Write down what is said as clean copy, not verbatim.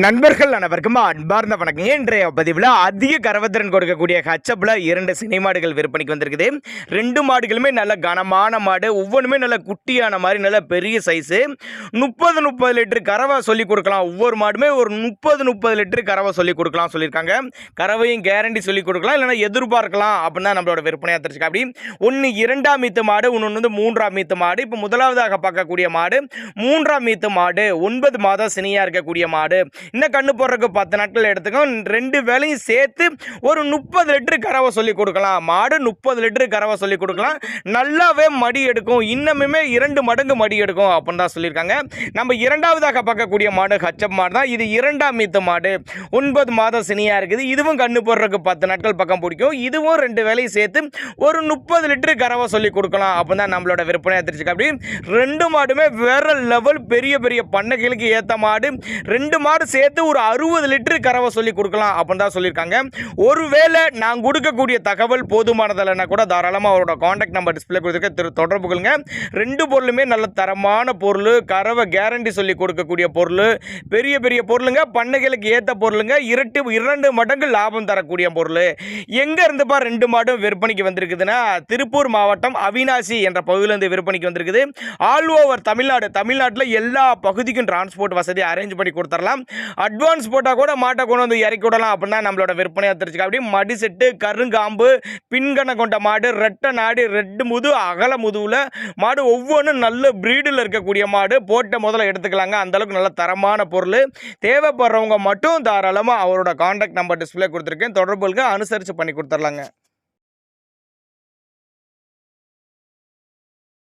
நண்பர்கள் அனைவருக்கும் அன்பார்ந்த வணக்கம். இன்றைய பதிவில் அதிக கறவைத்திறன் கொடுக்கக்கூடிய ஹச்சப்பில் 2 சினை மாடுகள் விற்பனைக்கு வந்திருக்குது. 2 மாடுகளுமே நல்ல கனமான மாடு, ஒவ்வொன்றுமே நல்ல குட்டியான மாதிரி நல்ல பெரிய சைஸு. 30 லிட்டர் கறவை சொல்லி கொடுக்கலாம். ஒவ்வொரு மாடுமே ஒரு 30 லிட்டர் கறவை சொல்லி கொடுக்கலாம் சொல்லியிருக்காங்க. கறவையும் கேரண்டி சொல்லி கொடுக்கலாம், இல்லைனா எதிர்பார்க்கலாம் அப்படின்னு தான் நம்மளோட விற்பனையாக தெரிஞ்சுக்க. அப்படி ஒன்று 2ஆம் ஈத்து மாடு, இன்னொன்று வந்து 3ஆம் ஈத்து மாடு. இப்போ முதலாவதாக பார்க்கக்கூடிய மாடு 3ஆம் ஈத்து மாடு, 9 மாதம் சினியாக இருக்கக்கூடிய மாடு. இன்னும் கண்ணு போடுறதுக்கு 10 நாட்கள் எடுத்துக்கும். 2 வேலையும் சேர்த்து ஒரு 30 லிட்டர் கறவை சொல்லி கொடுக்கலாம். மாடு 30 லிட்டர் கறவை சொல்லி கொடுக்கலாம். நல்லாவே மடி எடுக்கும், இன்னமுமே 2 மடங்கு மடி எடுக்கும் அப்படின்னு தான் சொல்லியிருக்காங்க. நம்ம இரண்டாவதாக பார்க்கக்கூடிய மாடு ஹச்சப் மாடு தான். இது 2ஆம் ஈத்து மாடு, 9 மாதம் சினியாக இருக்குது. இதுவும் கண்ணு போடுறதுக்கு 10 நாட்கள் பக்கம் பிடிக்கும். இதுவும் 2 வேலையும் சேர்த்து ஒரு 30 லிட்டர் கறவை சொல்லி கொடுக்கலாம் அப்படின்னு தான் நம்மளோட விற்பனை தெரிஞ்சுக்க. அப்படி 2 மாடுமே வேற லெவல், பெரிய பெரிய பண்ணைகளுக்கு ஏற்ற மாடு. 2 மாடு சேர்த்து ஒரு 60 லிட்டர் கறவை சொல்லி கொடுக்கலாம் அப்படின்னு தான் சொல்லியிருக்காங்க. ஒருவேளை நான் கொடுக்கக்கூடிய தகவல் போதுமானதில்லைன்னா கூட தாராளமாக அவரோட கான்டாக்ட் நம்பர் டிஸ்பிளே கொடுத்துருக்க தொடர்பு கொள்ளுங்க. 2 பொருளுமே நல்ல தரமான பொருள், கறவை கேரண்டி சொல்லி கொடுக்கக்கூடிய பொருள், பெரிய பெரிய பொருளுங்க, பண்ணைகளுக்கு ஏற்ற பொருளுங்க, 2 மடங்கு லாபம் தரக்கூடிய பொருள். எங்க இருந்துப்பா 2 மாடும் விற்பனைக்கு வந்திருக்குதுன்னா, திருப்பூர் மாவட்டம் அவினாசி என்ற பகுதியிலிருந்து விற்பனைக்கு வந்திருக்குது. ஆல் ஓவர் தமிழ்நாட்டில் எல்லா பகுதிக்கும் டிரான்ஸ்போர்ட் வசதி அரேஞ்ச் பண்ணி கொடுத்துடலாம். அட்வான்ஸ் போட்டால் கூட மாட்டை கொண்டு வந்து இறக்கி விடலாம் அப்படின்னா நம்மளோட விற்பனையாக தெரிஞ்சுக்க. அப்படி மடி செட்டு, கருங்காம்பு, பின்கணை கொண்ட மாடு, ரெட்டை நாடு, ரெட்டு முது, அகல முதுவில் மாடு, ஒவ்வொன்றும் நல்ல ப்ரீடில் இருக்கக்கூடிய மாடு. போட்ட முதல்ல எடுத்துக்கலாங்க, அந்தளவுக்கு நல்ல தரமான பொருள். தேவைப்படுறவங்க மட்டும் தாராளமாக அவரோட கான்டாக்ட் நம்பர் டிஸ்பிளே கொடுத்துருக்கேன், தொடர்புகளுக்கு அனுசரித்து பண்ணி கொடுத்துர்லாங்க.